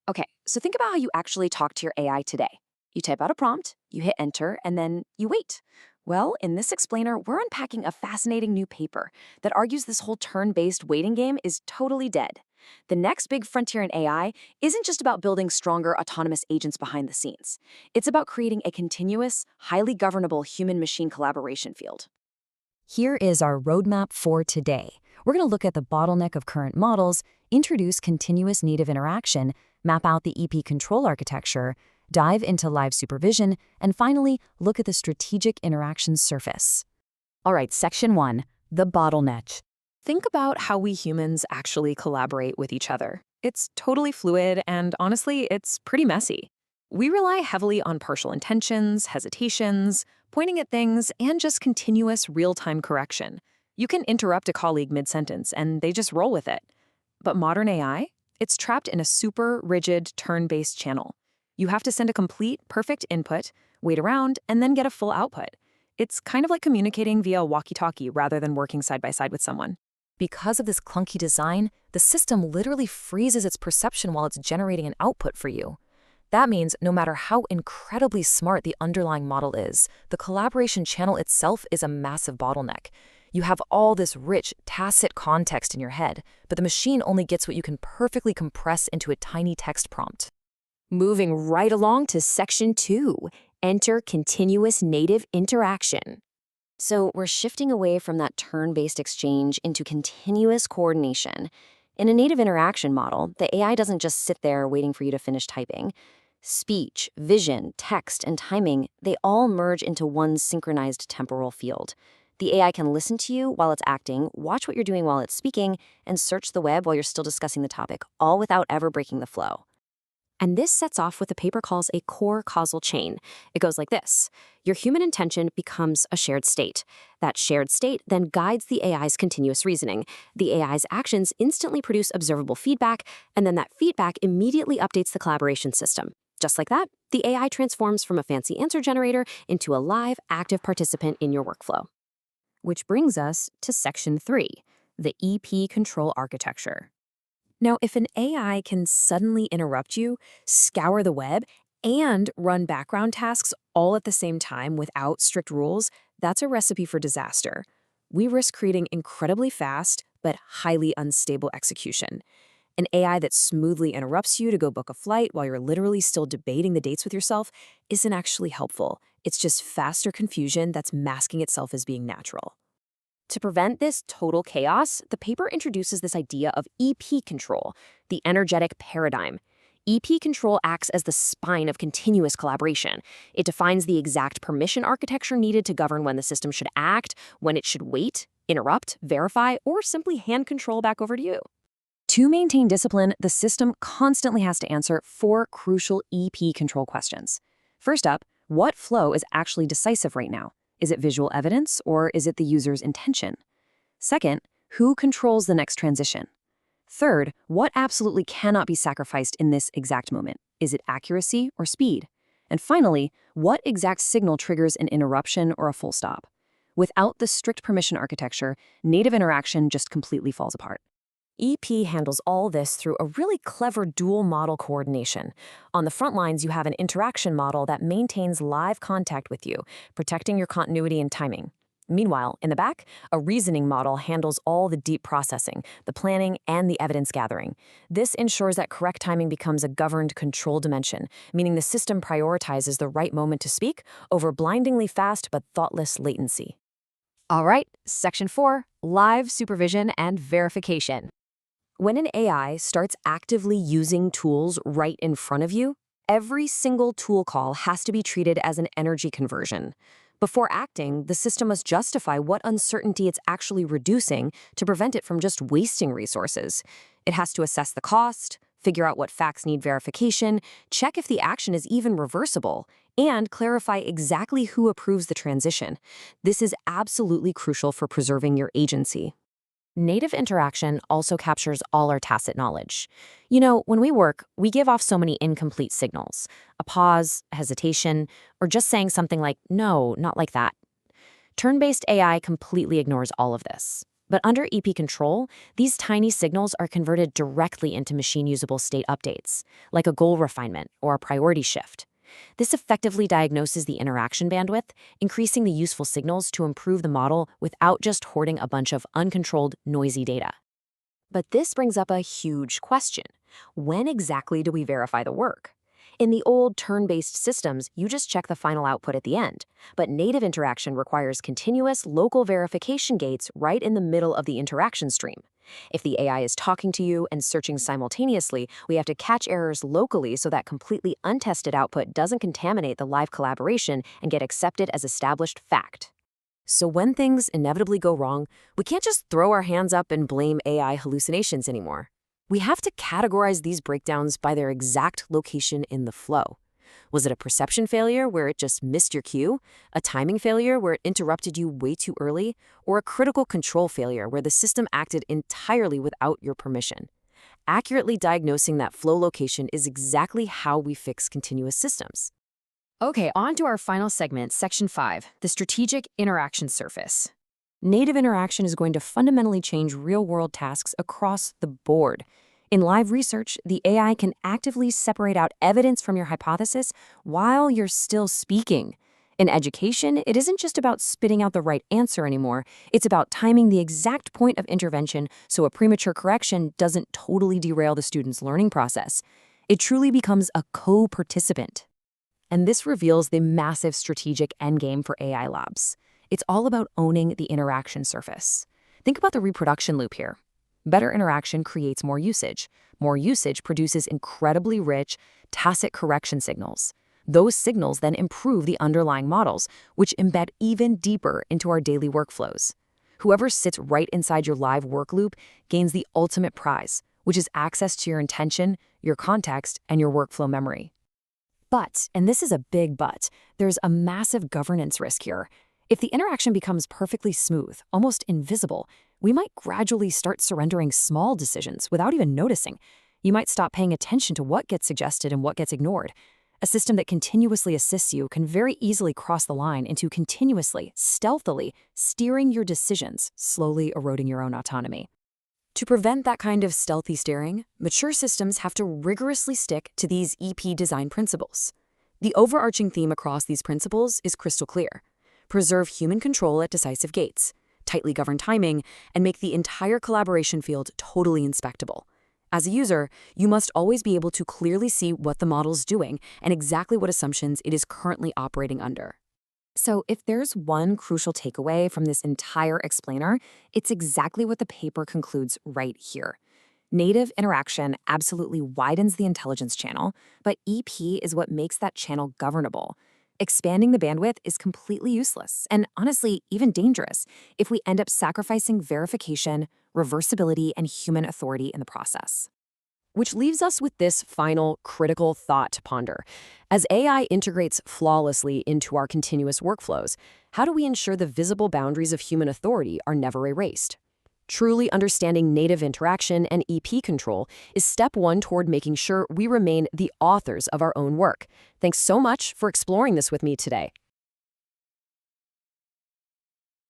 Okay, so think about how you actually talk to your AI today. You type out a prompt, you hit enter, and then you wait. Well, in this explainer, we're unpacking a fascinating new paper that argues this whole turn-based waiting game is totally dead. The next big frontier in AI isn't just about building stronger autonomous agents behind the scenes. It's about creating a continuous, highly governable human-machine collaboration field. Here is our roadmap for today. We're going to look at the bottleneck of current models, introduce continuous native interaction, map out the EP control architecture, dive into live supervision, and finally, look at the strategic interaction surface. All right, section 1, the bottleneck. Think about how we humans actually collaborate with each other. It's totally fluid, and honestly, it's pretty messy. We rely heavily on partial intentions, hesitations, pointing at things, and just continuous real-time correction. You can interrupt a colleague mid-sentence, and they just roll with it. But modern AI? It's trapped in a super rigid, turn-based channel. You have to send a complete, perfect input, wait around, and then get a full output. It's kind of like communicating via walkie-talkie rather than working side by side with someone. Because of this clunky design, the system literally freezes its perception while it's generating an output for you. That means no matter how incredibly smart the underlying model is, the collaboration channel itself is a massive bottleneck. You have all this rich, tacit context in your head, but the machine only gets what you can perfectly compress into a tiny text prompt. Moving right along to section 2, enter continuous native interaction. So we're shifting away from that turn-based exchange into continuous coordination. In a native interaction model, the AI doesn't just sit there waiting for you to finish typing. Speech, vision, text, and timing, they all merge into one synchronized temporal field. The AI can listen to you while it's acting, watch what you're doing while it's speaking, and search the web while you're still discussing the topic, all without ever breaking the flow. And this sets off what the paper calls a core causal chain. It goes like this. Your human intention becomes a shared state. That shared state then guides the AI's continuous reasoning. The AI's actions instantly produce observable feedback, and then that feedback immediately updates the collaboration system. Just like that, the AI transforms from a fancy answer generator into a live, active participant in your workflow. Which brings us to section 3, the EP control architecture. Now, if an AI can suddenly interrupt you, scour the web, and run background tasks all at the same time without strict rules, that's a recipe for disaster. We risk creating incredibly fast but highly unstable execution. An AI that smoothly interrupts you to go book a flight while you're literally still debating the dates with yourself isn't actually helpful. It's just faster confusion that's masking itself as being natural. To prevent this total chaos, the paper introduces this idea of EP control, the energetic paradigm. EP control acts as the spine of continuous collaboration. It defines the exact permission architecture needed to govern when the system should act, when it should wait, interrupt, verify, or simply hand control back over to you. To maintain discipline, the system constantly has to answer 4 crucial EP control questions. First up, what flow is actually decisive right now? Is it visual evidence, or is it the user's intention? Second, who controls the next transition? Third, what absolutely cannot be sacrificed in this exact moment? Is it accuracy or speed? And finally, what exact signal triggers an interruption or a full stop? Without the strict permission architecture, native interaction just completely falls apart. EP handles all this through a really clever dual model coordination. On the front lines, you have an interaction model that maintains live contact with you, protecting your continuity and timing. Meanwhile, in the back, a reasoning model handles all the deep processing, the planning, and the evidence gathering. This ensures that correct timing becomes a governed control dimension, meaning the system prioritizes the right moment to speak over blindingly fast but thoughtless latency. All right, section 4, live supervision and verification. When an AI starts actively using tools right in front of you, every single tool call has to be treated as an energy conversion. Before acting, the system must justify what uncertainty it's actually reducing to prevent it from just wasting resources. It has to assess the cost, figure out what facts need verification, check if the action is even reversible, and clarify exactly who approves the transition. This is absolutely crucial for preserving your agency. Native interaction also captures all our tacit knowledge. You know, when we work, we give off so many incomplete signals, a pause, hesitation, or just saying something like, no, not like that. Turn-based AI completely ignores all of this. But under EP control, these tiny signals are converted directly into machine-usable state updates, like a goal refinement or a priority shift. This effectively diagnoses the interaction bandwidth, increasing the useful signals to improve the model without just hoarding a bunch of uncontrolled, noisy data. But this brings up a huge question. When exactly do we verify the work? In the old turn-based systems, you just check the final output at the end. But native interaction requires continuous local verification gates right in the middle of the interaction stream. If the AI is talking to you and searching simultaneously, we have to catch errors locally so that completely untested output doesn't contaminate the live collaboration and get accepted as established fact. So when things inevitably go wrong, we can't just throw our hands up and blame AI hallucinations anymore. We have to categorize these breakdowns by their exact location in the flow. Was it a perception failure where it just missed your cue, a timing failure where it interrupted you way too early, or a critical control failure where the system acted entirely without your permission? Accurately diagnosing that flow location is exactly how we fix continuous systems. Okay, on to our final segment, Section 5, the strategic interaction surface. Native interaction is going to fundamentally change real-world tasks across the board. In live research, the AI can actively separate out evidence from your hypothesis while you're still speaking. In education, it isn't just about spitting out the right answer anymore. It's about timing the exact point of intervention so a premature correction doesn't totally derail the student's learning process. It truly becomes a co-participant. And this reveals the massive strategic endgame for AI labs. It's all about owning the interaction surface. Think about the reproduction loop here. Better interaction creates more usage. More usage produces incredibly rich, tacit correction signals. Those signals then improve the underlying models, which embed even deeper into our daily workflows. Whoever sits right inside your live work loop gains the ultimate prize, which is access to your intention, your context, and your workflow memory. But, and this is a big but, there's a massive governance risk here. If the interaction becomes perfectly smooth, almost invisible, we might gradually start surrendering small decisions without even noticing. You might stop paying attention to what gets suggested and what gets ignored. A system that continuously assists you can very easily cross the line into continuously, stealthily steering your decisions, slowly eroding your own autonomy. To prevent that kind of stealthy steering, mature systems have to rigorously stick to these EP design principles. The overarching theme across these principles is crystal clear. Preserve human control at decisive gates, tightly govern timing, and make the entire collaboration field totally inspectable. As a user, you must always be able to clearly see what the model's doing and exactly what assumptions it is currently operating under. So if there's one crucial takeaway from this entire explainer, it's exactly what the paper concludes right here. Native interaction absolutely widens the intelligence channel, but EP is what makes that channel governable. Expanding the bandwidth is completely useless and honestly even dangerous if we end up sacrificing verification, reversibility, and human authority in the process. Which leaves us with this final critical thought to ponder. As AI integrates flawlessly into our continuous workflows, how do we ensure the visible boundaries of human authority are never erased? Truly understanding native interaction and EP control is step one toward making sure we remain the authors of our own work. Thanks so much for exploring this with me today.